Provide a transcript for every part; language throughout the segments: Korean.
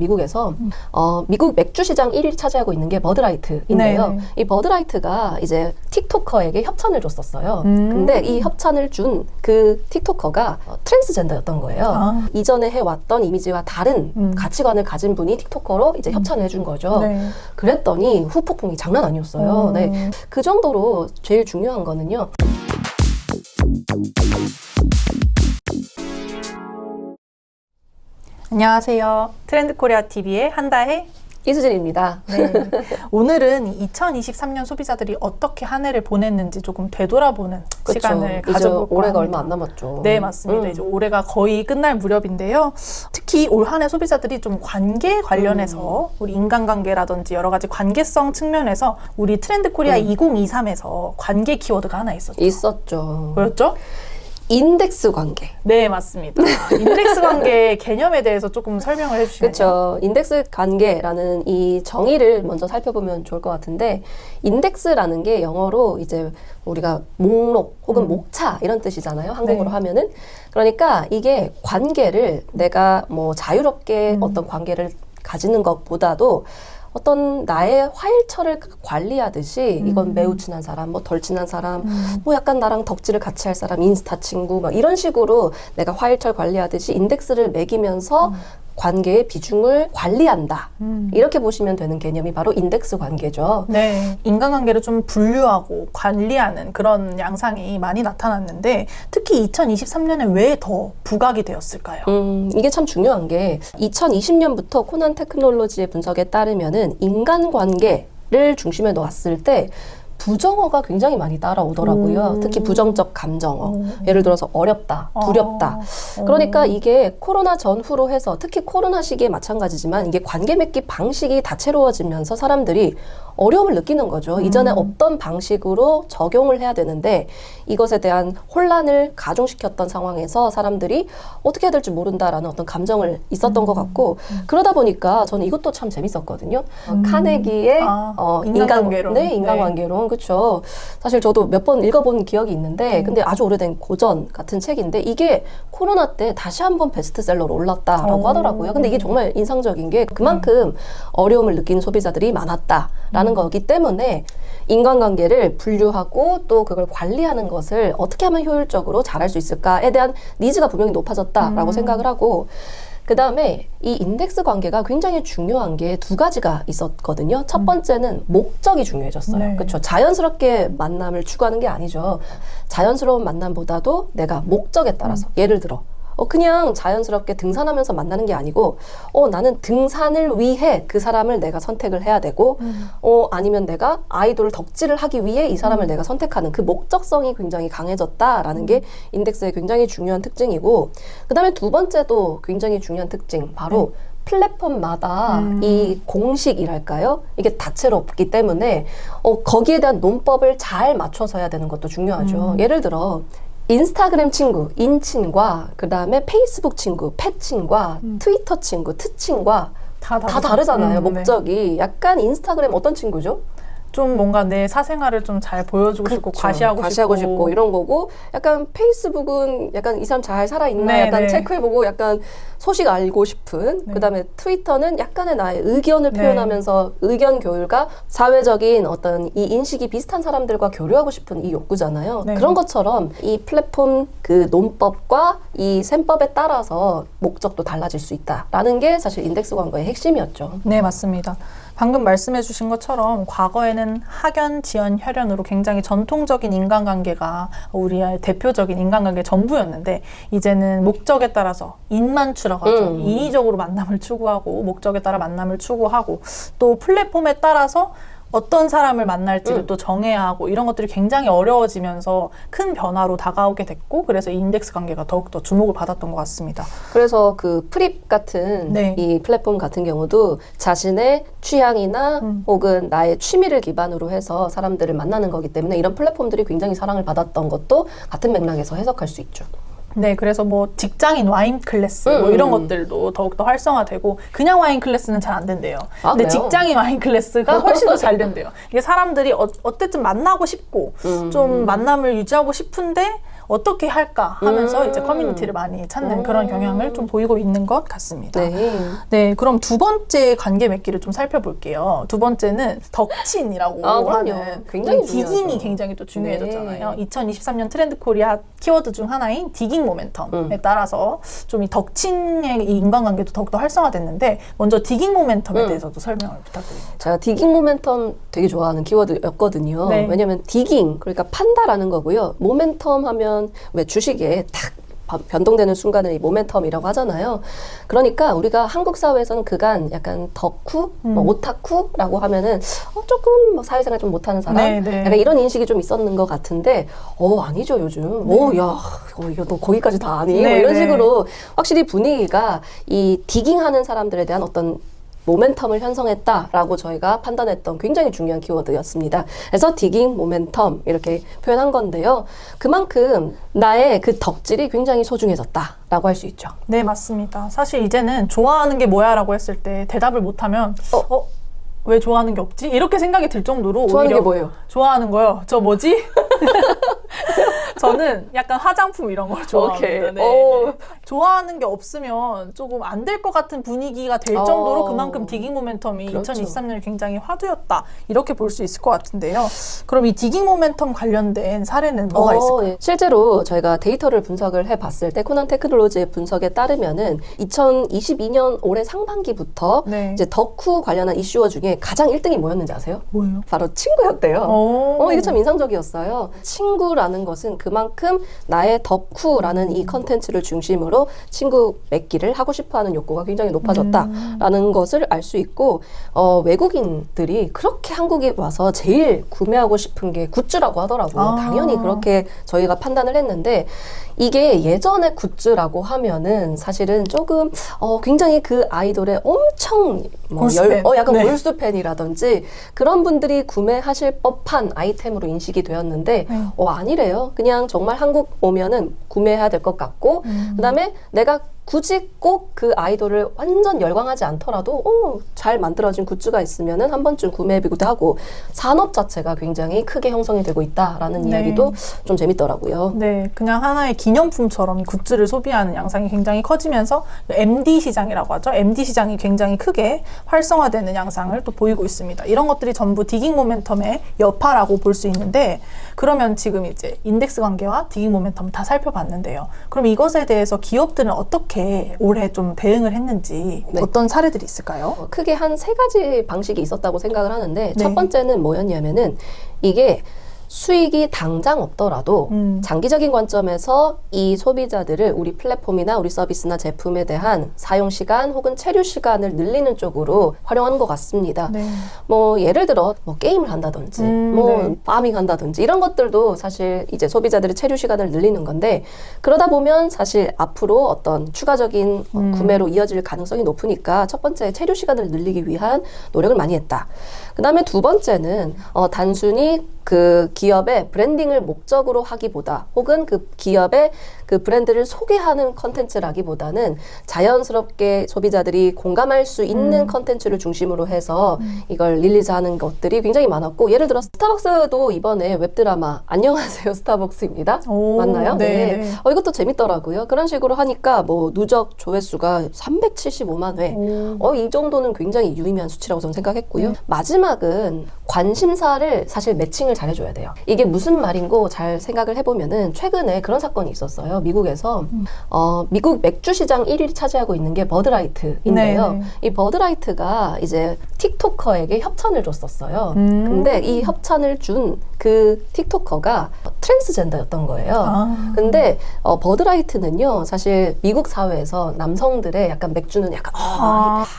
미국에서 미국 맥주 시장 1위 차지하고 있는 게 버드라이트인데요. 네. 이 버드라이트가 이제 틱토커에게 협찬을 줬었어요. 근데 이 협찬을 준 그 틱토커가 트랜스젠더였던 거예요. 이전에 해왔던 이미지와 다른 가치관을 가진 분이 틱토커로 이제 협찬을 해준 거죠. 네. 그랬더니 후폭풍이 장난 아니었어요. 네. 그 정도로 제일 중요한 거는요. 안녕하세요. 트렌드코리아TV의 한다혜 이수진입니다. 네. 오늘은 2023년 소비자들이 어떻게 한 해를 보냈는지 조금 되돌아보는 그쵸. 시간을 이제 가져볼까 올해가 합니다. 얼마 안 남았죠. 네, 맞습니다. 이제 올해가 거의 끝날 무렵인데요. 특히 올 한 해 소비자들이 좀 관계 관련해서 우리 인간관계라든지 여러 가지 관계성 측면에서 우리 트렌드코리아 2023에서 관계 키워드가 하나 있었죠. 있었죠. 뭐였죠? 인덱스 관계. 네, 맞습니다. 인덱스 관계 개념에 대해서 조금 설명을 해주시면요. 그렇죠. 인덱스 관계라는 이 정의를 먼저 살펴보면 좋을 것 같은데, 인덱스라는 게 영어로 이제 우리가 목록 혹은 목차 이런 뜻이잖아요. 한국어로 네. 하면은. 그러니까 이게 관계를 내가 뭐 자유롭게 어떤 관계를 가지는 것보다도 어떤 나의 화일처를 관리하듯이 이건 매우 친한 사람, 뭐 덜 친한 사람, 뭐 약간 나랑 덕질을 같이 할 사람, 인스타 친구, 막 이런 식으로 내가 화일처 관리하듯이 인덱스를 매기면서 관계의 비중을 관리한다. 이렇게 보시면 되는 개념이 바로 인덱스 관계죠. 네, 인간관계를 좀 분류하고 관리하는 그런 양상이 많이 나타났는데 특히 2023년에 왜 더 부각이 되었을까요? 이게 참 중요한 게 2020년부터 코난 테크놀로지의 분석에 따르면은 인간관계를 중심에 놓았을 때 부정어가 굉장히 많이 따라오더라고요. 특히 부정적 감정어. 예를 들어서 어렵다, 두렵다. 그러니까 이게 코로나 전후로 해서 특히 코로나 시기에 마찬가지지만 이게 관계 맺기 방식이 다채로워지면서 사람들이 어려움을 느끼는 거죠. 이전에 없던 방식으로 적용을 해야 되는데 이것에 대한 혼란을 가중시켰던 상황에서 사람들이 어떻게 해야 될지 모른다라는 어떤 감정을 있었던 것 같고 그러다 보니까 저는 이것도 참 재밌었거든요. 카네기의 인간관계론. 인간관계론. 그렇죠. 사실 저도 몇 번 읽어본 기억이 있는데 근데 아주 오래된 고전 같은 책인데 이게 코로나 때 다시 한번 베스트셀러로 올랐다라고 하더라고요. 근데 이게 정말 인상적인 게 그만큼 어려움을 느끼는 소비자들이 많았다라는 거기 때문에 인간관계를 분류하고 또 그걸 관리하는 것을 어떻게 하면 효율적으로 잘할 수 있을까에 대한 니즈가 분명히 높아졌다라고 생각을 하고 그 다음에 이 인덱스 관계가 굉장히 중요한 게 두 가지가 있었거든요. 첫 번째는 목적이 중요해졌어요. 네. 그렇죠. 자연스럽게 만남을 추구하는 게 아니죠. 자연스러운 만남보다도 내가 목적에 따라서 예를 들어 그냥 자연스럽게 등산하면서 만나는 게 아니고 나는 등산을 위해 그 사람을 내가 선택을 해야 되고 아니면 내가 아이돌 덕질을 하기 위해 이 사람을 내가 선택하는 그 목적성이 굉장히 강해졌다라는 게 인덱스의 굉장히 중요한 특징이고 그 다음에 두 번째도 굉장히 중요한 특징 바로 플랫폼마다 이 공식이랄까요? 이게 다채롭기 때문에 거기에 대한 논법을 잘 맞춰서 해야 되는 것도 중요하죠. 예를 들어 인스타그램 친구, 인친과 그 다음에 페이스북 친구, 패친과 트위터 친구, 트친과 다 다르잖아요. 목적이. 약간 인스타그램 어떤 친구죠? 좀 뭔가 내 사생활을 좀 잘 보여주고 싶고 과시하고 싶고 이런 거고 약간 페이스북은 약간 이 사람 잘 살아있나 네, 약간 네. 체크해보고 약간 소식 알고 싶은 그 다음에 트위터는 약간의 나의 의견을 표현하면서 의견 교류가 사회적인 어떤 이 인식이 비슷한 사람들과 교류하고 싶은 이 욕구잖아요. 네. 그런 것처럼 이 플랫폼 그 논법과 이 셈법에 따라서 목적도 달라질 수 있다라는 게 사실 인덱스 광고의 핵심이었죠. 네, 맞습니다. 방금 말씀해 주신 것처럼 과거에는 학연, 지연, 혈연으로 굉장히 전통적인 인간관계가 우리의 대표적인 인간관계 전부였는데 이제는 목적에 따라서 인만추라고 하죠. 인위적으로 만남을 추구하고 목적에 따라 만남을 추구하고 또 플랫폼에 따라서 어떤 사람을 만날지를 또 정해야 하고 이런 것들이 굉장히 어려워지면서 큰 변화로 다가오게 됐고 그래서 이 인덱스 관계가 더욱더 주목을 받았던 것 같습니다. 그래서 그 프립 같은 네. 이 플랫폼 같은 경우도 자신의 취향이나 혹은 나의 취미를 기반으로 해서 사람들을 만나는 거기 때문에 이런 플랫폼들이 굉장히 사랑을 받았던 것도 같은 맥락에서 해석할 수 있죠. 네, 그래서 뭐 직장인 와인 클래스 뭐 이런 것들도 더욱더 활성화되고 그냥 와인 클래스는 잘 안 된대요. 아, 근데 그래요? 직장인 와인 클래스가 훨씬 더 잘 된대요. 이게 사람들이 어쨌든 만나고 싶고 좀 만남을 유지하고 싶은데 어떻게 할까 하면서 이제 커뮤니티를 많이 찾는 그런 경향을 좀 보이고 있는 것 같습니다. 네. 네, 그럼 두 번째 관계 맺기를 좀 살펴볼게요. 두 번째는 덕친이라고 아, 그럼요. 하는 굉장히 디깅이 중요하죠. 굉장히 또 중요해졌잖아요. 네. 2023년 트렌드 코리아 키워드 중 하나인 디깅 모멘텀에 따라서 좀 이 덕친의 이 인간관계도 더욱더 활성화됐는데 먼저 디깅 모멘텀에 대해서도 설명을 부탁드립니다. 제가 디깅 모멘텀 되게 좋아하는 키워드였거든요. 네. 왜냐면 디깅, 그러니까 판다라는 거고요. 모멘텀 하면 왜 주식에 탁 변동되는 순간을 이 모멘텀이라고 하잖아요. 그러니까 우리가 한국 사회에서는 그간 약간 덕후, 뭐 오타쿠라고 하면은 조금 뭐 사회생활 좀 못하는 사람, 네, 네. 약간 이런 인식이 좀 있었는 것 같은데, 아니죠 요즘. 야, 이거 너 거기까지 다 아니? 네, 뭐 이런 네. 식으로 확실히 분위기가 이 디깅하는 사람들에 대한 어떤 모멘텀을 형성했다라고 저희가 판단했던 굉장히 중요한 키워드였습니다. 그래서 디깅 모멘텀 이렇게 표현한 건데요. 그만큼 나의 그 덕질이 굉장히 소중해졌다라고 할 수 있죠. 네, 맞습니다. 사실 이제는 좋아하는 게 뭐야 라고 했을 때 대답을 못하면 왜 좋아하는 게 없지? 이렇게 생각이 들 정도로 좋아하는 오히려 게 뭐예요? 좋아하는 거요? 저 뭐지? 저는 약간 화장품 이런 걸 좋아합니다. 오케이. 네. 좋아하는 게 없으면 조금 안 될 것 같은 분위기가 될 정도로 그만큼 디깅 모멘텀이 그렇죠. 2023년에 굉장히 화두였다. 이렇게 볼 수 있을 것 같은데요. 그럼 이 디깅 모멘텀 관련된 사례는 뭐가 있을까요? 예. 실제로 저희가 데이터를 분석을 해봤을 때 코난 테크놀로지의 분석에 따르면은 2022년 올해 상반기부터 네. 이제 덕후 관련한 이슈어 중에 가장 1등이 뭐였는지 아세요? 뭐예요? 바로 친구였대요. 오. 이게 참 인상적이었어요. 친구라는 것은 그만큼 나의 덕후라는 이 컨텐츠를 중심으로 친구 맺기를 하고 싶어하는 욕구가 굉장히 높아졌다라는 것을 알 수 있고 외국인들이 그렇게 한국에 와서 제일 구매하고 싶은 게 굿즈라고 하더라고요. 아. 당연히 그렇게 저희가 판단을 했는데 이게 예전에 굿즈라고 하면은 사실은 조금 굉장히 그 아이돌의 엄청 골수팬. 약간 네. 골수 팬이라든지 그런 분들이 구매하실 법한 아이템으로 인식이 되었는데 아니래요. 그냥 정말 한국 오면은 구매해야 될 것 같고 그다음에 내가 굳이 꼭 그 아이돌을 완전 열광하지 않더라도 잘 만들어진 굿즈가 있으면은 한 번쯤 구매해보기도 하고 산업 자체가 굉장히 크게 형성이 되고 있다라는 네. 이야기도 좀 재밌더라고요. 네, 그냥 하나의 기념품처럼 이 굿즈를 소비하는 양상이 굉장히 커지면서 MD 시장이라고 하죠. MD 시장이 굉장히 크게 활성화되는 양상을 또 보이고 있습니다. 이런 것들이 전부 디깅 모멘텀의 여파라고 볼 수 있는데 그러면 지금 이제 인덱스 관계와 디깅 모멘텀 다 살펴봤는데요. 그럼 이것에 대해서 기업들은 어떻게 올해 좀 대응을 했는지 네. 어떤 사례들이 있을까요? 크게 한 3가지 방식이 있었다고 생각을 하는데 네. 첫 번째는 뭐였냐면은 이게 수익이 당장 없더라도 장기적인 관점에서 이 소비자들을 우리 플랫폼이나 우리 서비스나 제품에 대한 사용 시간 혹은 체류 시간을 늘리는 쪽으로 활용하는 것 같습니다. 네. 뭐 예를 들어 뭐 게임을 한다든지 네. 파밍 한다든지 이런 것들도 사실 이제 소비자들의 체류 시간을 늘리는 건데 그러다 보면 사실 앞으로 어떤 추가적인 구매로 이어질 가능성이 높으니까 첫 번째 체류 시간을 늘리기 위한 노력을 많이 했다. 그 다음에 두 번째는 단순히 그 기업의 브랜딩을 목적으로 하기보다 혹은 그 기업의 그 브랜드를 소개하는 컨텐츠라기보다는 자연스럽게 소비자들이 공감할 수 있는 컨텐츠를 중심으로 해서 이걸 릴리즈하는 것들이 굉장히 많았고 예를 들어 스타벅스도 이번에 웹드라마 안녕하세요 스타벅스입니다. 오, 맞나요? 네. 이것도 재밌더라고요. 그런 식으로 하니까 뭐 누적 조회수가 375만 회. 이 정도는 굉장히 유의미한 수치라고 저는 생각했고요. 마지막은 관심사를 사실 매칭을 잘해줘야 돼요. 이게 무슨 말인고 잘 생각을 해보면은 최근에 그런 사건이 있었어요. 미국에서 미국 맥주 시장 1위를 차지하고 있는 게 버드라이트인데요. 네. 이 버드라이트가 이제 틱토커에게 협찬을 줬었어요. 근데 이 협찬을 준 그 틱토커가 트랜스젠더였던 거예요. 근데 버드라이트는요, 사실 미국 사회에서 남성들의 약간 맥주는 약간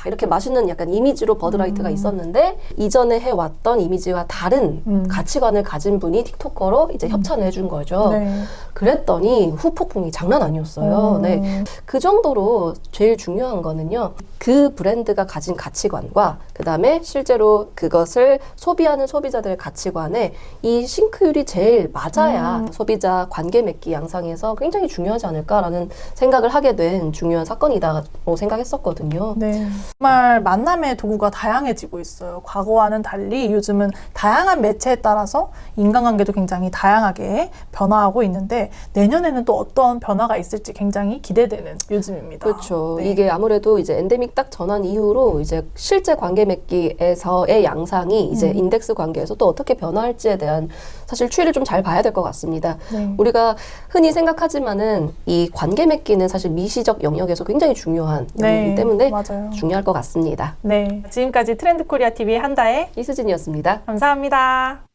이렇게 마시는 약간 이미지로 버드라이트가 있었는데 이전에 해왔던 이미지와 다른 가치관을 가진 분이 틱토커로 이제 협찬을 해준 거죠. 네. 그랬더니 후폭풍이 장난 아니었어요. 네. 그 정도로 제일 중요한 거는요, 그 브랜드가 가진 가치관과 그 그다음에 실제로 그것을 소비하는 소비자들의 가치관에 이 싱크율이 제일 맞아야 소비자 관계 맺기 양상에서 굉장히 중요하지 않을까라는 생각을 하게 된 중요한 사건이다고 생각했었거든요. 네. 정말 만남의 도구가 다양해지고 있어요. 과거와는 달리 요즘은 다양한 매체에 따라서 인간관계도 굉장히 다양하게 변화하고 있는데 내년에는 또 어떤 변화가 있을지 굉장히 기대되는 요즘입니다. 그렇죠. 네. 이게 아무래도 이제 엔데믹 딱 전환 이후로 이제 실제 관계 맺기에서의 양상이 이제 인덱스 관계에서 또 어떻게 변화할지에 대한 사실 추이를 좀 잘 봐야 될 것 같습니다. 네. 우리가 흔히 생각하지만은 이 관계 맺기는 사실 미시적 영역에서 굉장히 중요한 영역이기 때문에 맞아요. 중요할 것 같습니다. 네. 지금까지 트렌드 코리아 TV 한다혜 이수진이었습니다. 감사합니다.